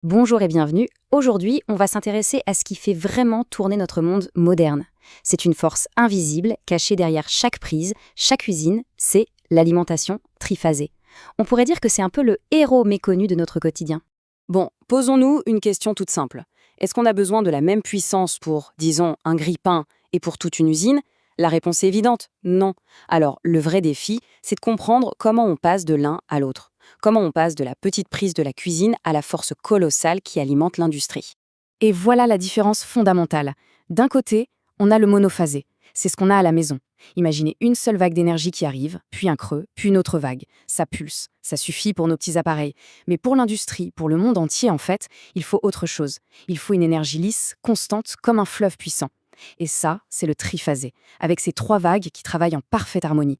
Bonjour et bienvenue. Aujourd'hui, on va s'intéresser à ce qui fait vraiment tourner notre monde moderne. C'est une force invisible cachée derrière chaque prise, chaque usine, c'est l'alimentation triphasée. On pourrait dire que c'est un peu le héros méconnu de notre quotidien. Bon, posons-nous une question toute simple. Est-ce qu'on a besoin de la même puissance pour, disons, un grille-pain et pour toute une usine? La réponse est évidente, non. Alors, le vrai défi, c'est de comprendre comment on passe de l'un à l'autre. Comment on passe de la petite prise de la cuisine à la force colossale qui alimente l'industrie. Et voilà la différence fondamentale. D'un côté, on a le monophasé. C'est ce qu'on a à la maison. Imaginez une seule vague d'énergie qui arrive, puis un creux, puis une autre vague. Ça pulse, ça suffit pour nos petits appareils. Mais pour l'industrie, pour le monde entier en fait, il faut autre chose. Il faut une énergie lisse, constante, comme un fleuve puissant. Et ça, c'est le triphasé, avec ces trois vagues qui travaillent en parfaite harmonie.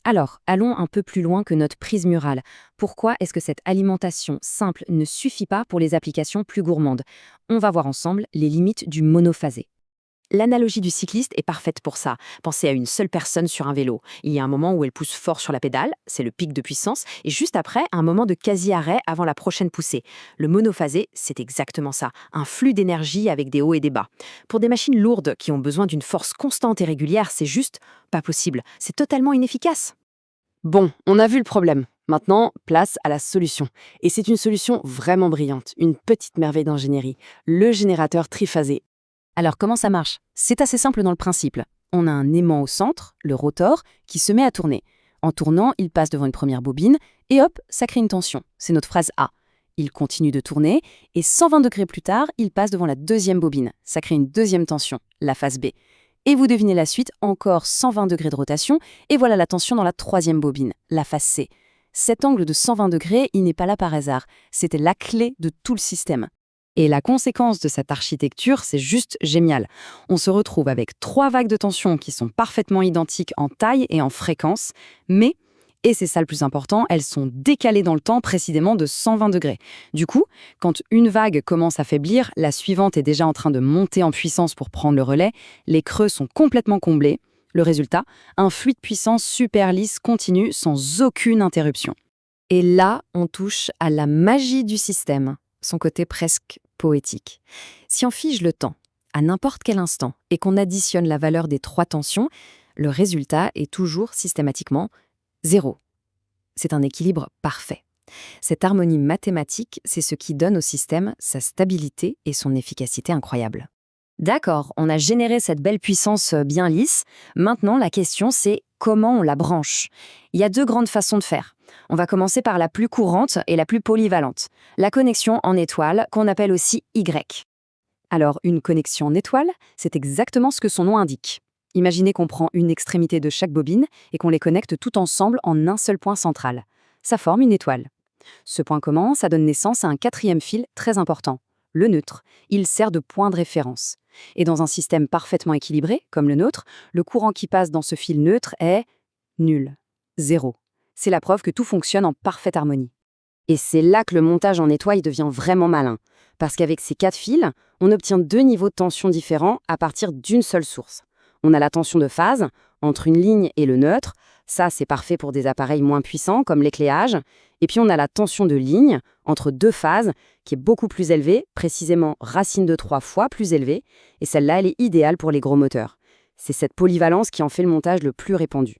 Alors, allons un peu plus loin que notre prise murale. Pourquoi est-ce que cette alimentation simple ne suffit pas pour les applications plus gourmandes? On va voir ensemble les limites du monophasé. L'analogie du cycliste est parfaite pour ça. Pensez à une seule personne sur un vélo. Il y a un moment où elle pousse fort sur la pédale, c'est le pic de puissance, et juste après, un moment de quasi-arrêt avant la prochaine poussée. Le monophasé, c'est exactement ça, un flux d'énergie avec des hauts et des bas. Pour des machines lourdes qui ont besoin d'une force constante et régulière, c'est juste pas possible. C'est totalement inefficace. Bon, on a vu le problème. Maintenant, place à la solution. Et c'est une solution vraiment brillante, une petite merveille d'ingénierie. Le générateur triphasé. Alors comment ça marche? C'est assez simple dans le principe. On a un aimant au centre, le rotor, qui se met à tourner. En tournant, il passe devant une première bobine, et hop, ça crée une tension. C'est notre phase A. Il continue de tourner, et 120 degrés plus tard, il passe devant la deuxième bobine. Ça crée une deuxième tension, la phase B. Et vous devinez la suite, encore 120 degrés de rotation, et voilà la tension dans la troisième bobine, la phase C. Cet angle de 120 degrés, il n'est pas là par hasard. C'était la clé de tout le système. Et la conséquence de cette architecture, c'est juste génial. On se retrouve avec trois vagues de tension qui sont parfaitement identiques en taille et en fréquence, mais, et c'est ça le plus important, elles sont décalées dans le temps précisément de 120 degrés. Du coup, quand une vague commence à faiblir, la suivante est déjà en train de monter en puissance pour prendre le relais, les creux sont complètement comblés. Le résultat, un flux de puissance super lisse continu sans aucune interruption. Et là, on touche à la magie du système, son côté presque poétique. Si on fige le temps, à n'importe quel instant, et qu'on additionne la valeur des trois tensions, le résultat est toujours systématiquement 0. C'est un équilibre parfait. Cette harmonie mathématique, c'est ce qui donne au système sa stabilité et son efficacité incroyable. D'accord, on a généré cette belle puissance bien lisse. Maintenant, la question, c'est comment on la branche. Il y a deux grandes façons de faire. On va commencer par la plus courante et la plus polyvalente, la connexion en étoile, qu'on appelle aussi Y. Alors, une connexion en étoile, c'est exactement ce que son nom indique. Imaginez qu'on prend une extrémité de chaque bobine et qu'on les connecte tout ensemble en un seul point central. Ça forme une étoile. Ce point commun, ça donne naissance à un quatrième fil très important, le neutre. Il sert de point de référence. Et dans un système parfaitement équilibré, comme le nôtre, le courant qui passe dans ce fil neutre est nul, 0. C'est la preuve que tout fonctionne en parfaite harmonie. Et c'est là que le montage en étoile devient vraiment malin. Parce qu'avec ces 4 fils, on obtient 2 niveaux de tension différents à partir d'une seule source. On a la tension de phase, entre une ligne et le neutre. Ça, c'est parfait pour des appareils moins puissants, comme l'écléage. Et puis on a la tension de ligne, entre deux phases, qui est beaucoup plus élevée, précisément racine de 3 fois plus élevée. Et celle-là, elle est idéale pour les gros moteurs. C'est cette polyvalence qui en fait le montage le plus répandu.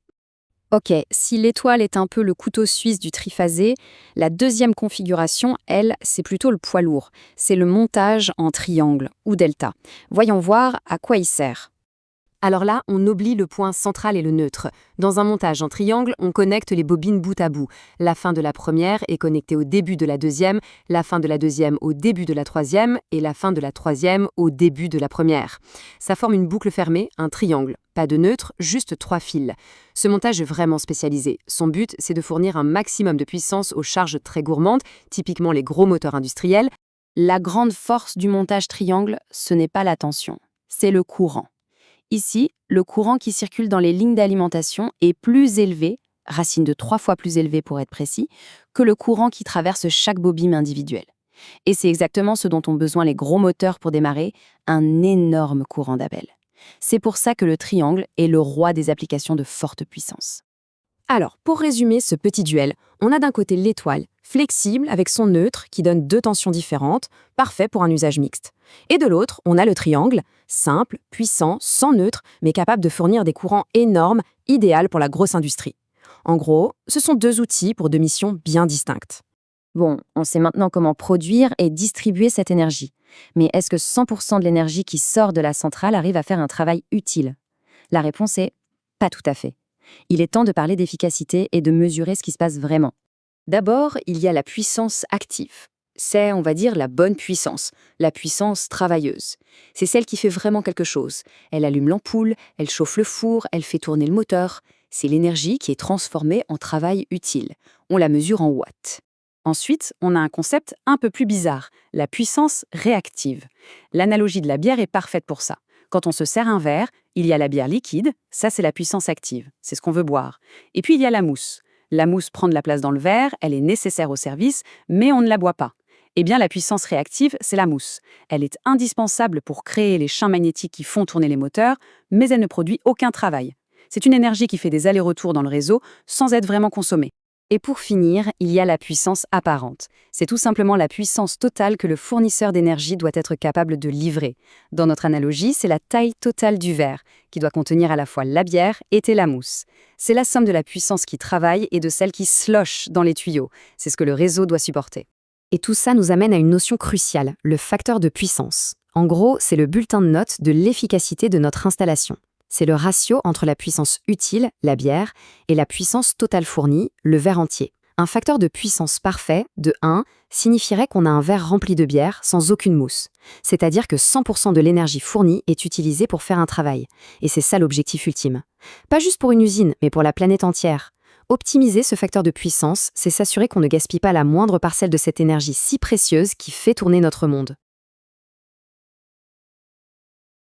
Ok, si l'étoile est un peu le couteau suisse du triphasé, la deuxième configuration, elle, c'est plutôt le poids lourd. C'est le montage en triangle ou delta. Voyons voir à quoi il sert. Alors là, on oublie le point central et le neutre. Dans un montage en triangle, on connecte les bobines bout à bout. La fin de la première est connectée au début de la deuxième, la fin de la deuxième au début de la troisième et la fin de la troisième au début de la première. Ça forme une boucle fermée, un triangle. Pas de neutre, juste 3 fils. Ce montage est vraiment spécialisé. Son but, c'est de fournir un maximum de puissance aux charges très gourmandes, typiquement les gros moteurs industriels. La grande force du montage triangle, ce n'est pas la tension, c'est le courant. Ici, le courant qui circule dans les lignes d'alimentation est plus élevé, racine de 3 fois plus élevée pour être précis, que le courant qui traverse chaque bobine individuelle. Et c'est exactement ce dont ont besoin les gros moteurs pour démarrer, un énorme courant d'appel. C'est pour ça que le triangle est le roi des applications de forte puissance. Alors, pour résumer ce petit duel, on a d'un côté l'étoile, flexible avec son neutre qui donne deux tensions différentes, parfait pour un usage mixte. Et de l'autre, on a le triangle, simple, puissant, sans neutre, mais capable de fournir des courants énormes, idéal pour la grosse industrie. En gros, ce sont deux outils pour deux missions bien distinctes. Bon, on sait maintenant comment produire et distribuer cette énergie. Mais est-ce que 100% de l'énergie qui sort de la centrale arrive à faire un travail utile? La réponse est pas tout à fait. Il est temps de parler d'efficacité et de mesurer ce qui se passe vraiment. D'abord, il y a la puissance active. C'est, on va dire, la bonne puissance, la puissance travailleuse. C'est celle qui fait vraiment quelque chose. Elle allume l'ampoule, elle chauffe le four, elle fait tourner le moteur. C'est l'énergie qui est transformée en travail utile. On la mesure en watts. Ensuite, on a un concept un peu plus bizarre, la puissance réactive. L'analogie de la bière est parfaite pour ça. Quand on se sert un verre, il y a la bière liquide, ça c'est la puissance active, c'est ce qu'on veut boire. Et puis il y a la mousse. La mousse prend de la place dans le verre, elle est nécessaire au service, mais on ne la boit pas. Eh bien la puissance réactive, c'est la mousse. Elle est indispensable pour créer les champs magnétiques qui font tourner les moteurs, mais elle ne produit aucun travail. C'est une énergie qui fait des allers-retours dans le réseau sans être vraiment consommée. Et pour finir, il y a la puissance apparente. C'est tout simplement la puissance totale que le fournisseur d'énergie doit être capable de livrer. Dans notre analogie, c'est la taille totale du verre, qui doit contenir à la fois la bière et la mousse. C'est la somme de la puissance qui travaille et de celle qui slosh dans les tuyaux. C'est ce que le réseau doit supporter. Et tout ça nous amène à une notion cruciale, le facteur de puissance. En gros, c'est le bulletin de notes de l'efficacité de notre installation. C'est le ratio entre la puissance utile, la bière, et la puissance totale fournie, le verre entier. Un facteur de puissance parfait, de 1, signifierait qu'on a un verre rempli de bière sans aucune mousse. C'est-à-dire que 100% de l'énergie fournie est utilisée pour faire un travail. Et c'est ça l'objectif ultime. Pas juste pour une usine, mais pour la planète entière. Optimiser ce facteur de puissance, c'est s'assurer qu'on ne gaspille pas la moindre parcelle de cette énergie si précieuse qui fait tourner notre monde.